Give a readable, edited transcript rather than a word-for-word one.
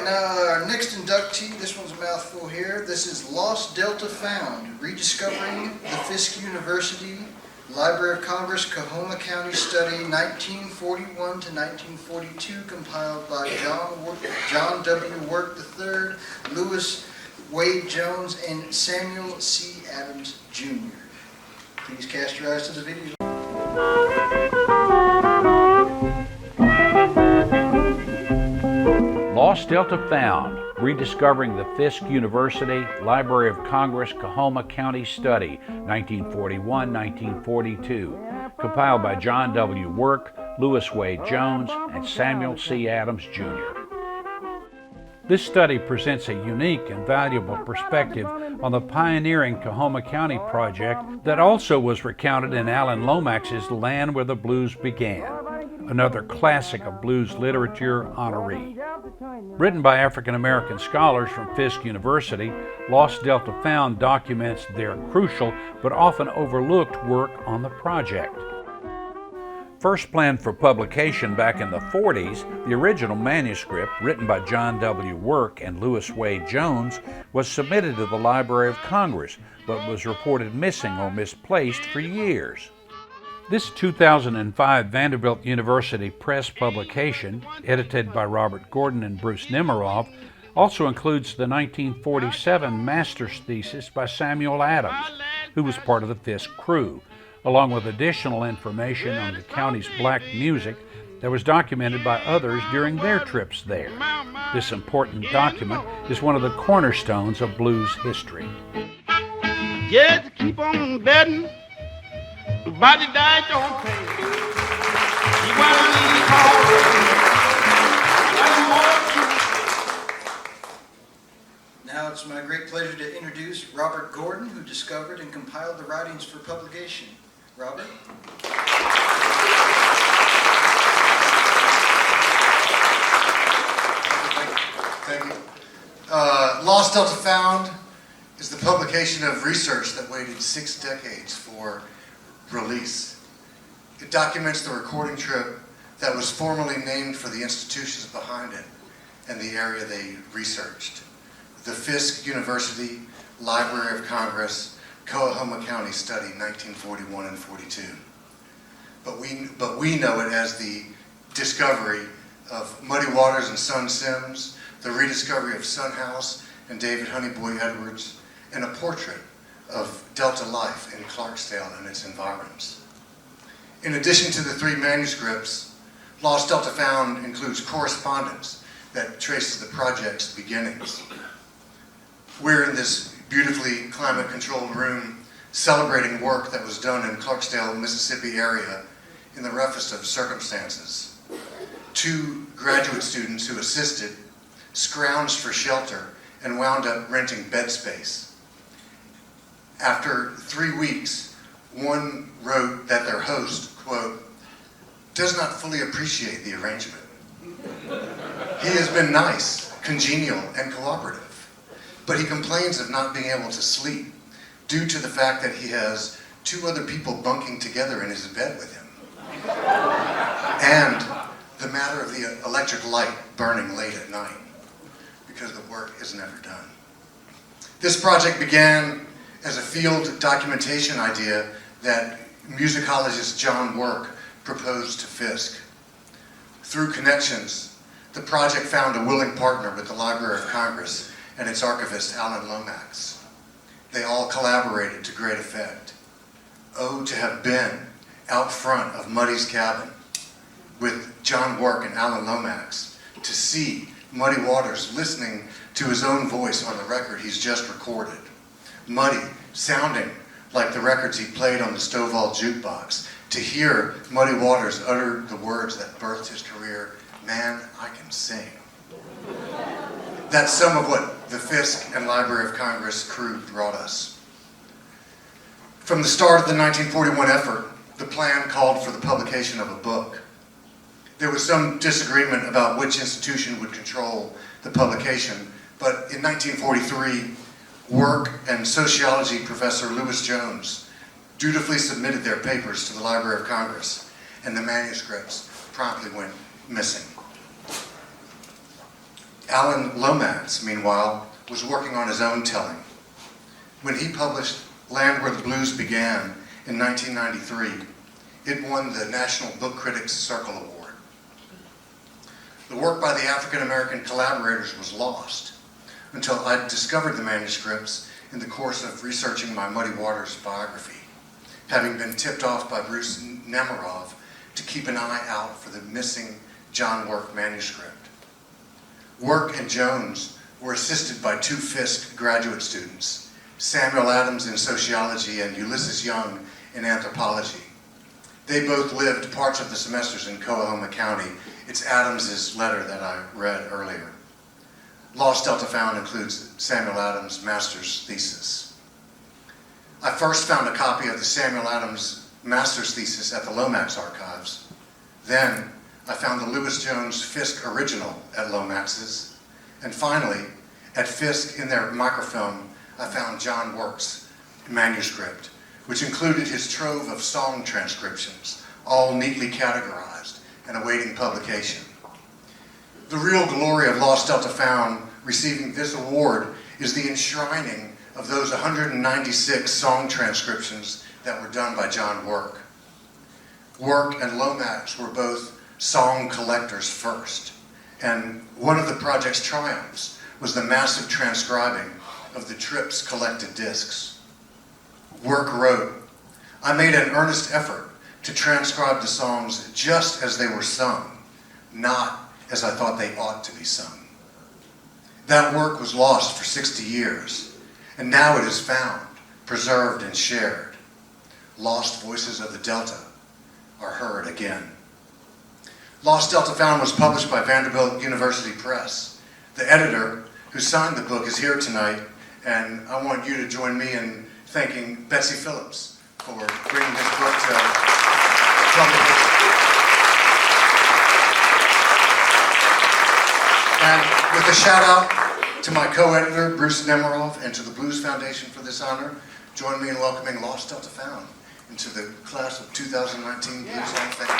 now our next inductee, this one's a mouthful here. This is Lost Delta Found, Rediscovering the Fisk University, Library of Congress, Coahoma County Study, 1941 to 1942, compiled by John W. Work III, Lewis Wade Jones, and Samuel C. Adams, Jr. Please cast your eyes to the video. Lost Delta Found, Rediscovering the Fisk University, Library of Congress, Coahoma County Study, 1941-1942, compiled by John W. Work, Lewis Wade Jones, and Samuel C. Adams, Jr. This study presents a unique and valuable perspective on the pioneering Coahoma County project that also was recounted in Alan Lomax's Land Where the Blues Began, another classic of blues literature, honoree. Written by African-American scholars from Fisk University, Lost Delta Found documents their crucial but often overlooked work on the project. First planned for publication back in the 40s, the original manuscript, written by John W. Work and Lewis Wade Jones, was submitted to the Library of Congress, but was reported missing or misplaced for years. This 2005 Vanderbilt University Press publication, edited by Robert Gordon and Bruce Nemerov, also includes the 1947 master's thesis by Samuel Adams, who was part of the Fisk crew, along with additional information on the county's black music that was documented by others during their trips there. This important document is one of the cornerstones of blues history. Just keep on betting. Body died, don't pay. You want to leave Now it's my great pleasure to introduce Robert Gordon, who discovered and compiled the writings for publication. Robert? Thank you. Lost Delta Found is the publication of research that waited 6 decades for release. It documents the recording trip that was formally named for the institutions behind it and the area they researched. The Fisk University, Library of Congress, Coahoma County Study, 1941 and 42. But we know it as the discovery of Muddy Waters and Son Sims, the rediscovery of Son House and David Honeyboy Edwards, and a portrait of Delta life in Clarksdale and its environs. In addition to the 3 manuscripts, Lost Delta Found includes correspondence that traces the project's beginnings. We're in this beautifully climate-controlled room celebrating work that was done in Clarksdale, Mississippi area in the roughest of circumstances. 2 graduate students who assisted scrounged for shelter and wound up renting bed space. After 3 weeks, one wrote that their host, quote, does not fully appreciate the arrangement. He has been nice, congenial, and cooperative, but he complains of not being able to sleep due to the fact that he has 2 other people bunking together in his bed with him, and the matter of the electric light burning late at night, because the work is never done. This project began as a field documentation idea that musicologist John Work proposed to Fisk. Through connections, the project found a willing partner with the Library of Congress and its archivist Alan Lomax. They all collaborated to great effect. Oh, to have been out front of Muddy's cabin with John Work and Alan Lomax, to see Muddy Waters listening to his own voice on the record he's just recorded. Muddy sounding like the records he played on the Stovall jukebox, to hear Muddy Waters utter the words that birthed his career, man, I can sing. That's some of what the Fisk and Library of Congress crew brought us. From the start of the 1941 effort, the plan called for the publication of a book. There was some disagreement about which institution would control the publication, but in 1943, Work and sociology professor Lewis Jones dutifully submitted their papers to the Library of Congress, and the manuscripts promptly went missing. Alan Lomax, meanwhile, was working on his own telling. When he published Land Where the Blues Began in 1993, it won the National Book Critics Circle Award. The work by the African-American collaborators was lost until I discovered the manuscripts in the course of researching my Muddy Waters biography, having been tipped off by Bruce Nemerov to keep an eye out for the missing John Work manuscript. Work and Jones were assisted by two Fisk graduate students, Samuel Adams in sociology and Ulysses Young in anthropology. They both lived parts of the semesters in Coahoma County. It's Adams's letter that I read earlier. Lost Delta Found includes Samuel Adams' master's thesis. I first found a copy of the Samuel Adams master's thesis at the Lomax archives. Then I found the Lewis Jones Fisk original at Lomax's. And finally, at Fisk in their microfilm, I found John Work's manuscript, which included his trove of song transcriptions, all neatly categorized and awaiting publication. The real glory of Lost Delta Found receiving this award is the enshrining of those 196 song transcriptions that were done by John Work. Work and Lomax were both song collectors first, and one of the project's triumphs was the massive transcribing of the Trips collected discs. Work wrote, "I made an earnest effort to transcribe the songs just as they were sung, not as I thought they ought to be sung." That work was lost for 60 years, and now it is found, preserved, and shared. Lost voices of the Delta are heard again. Lost Delta Found was published by Vanderbilt University Press. The editor who signed the book is here tonight, and I want you to join me in thanking Betsy Phillips for bringing this book to publication. And with a shout out to my co-editor, Bruce Nemerov, and to the Blues Foundation for this honor, join me in welcoming Lost Delta Found into the class of 2019 Blues Hall of Fame.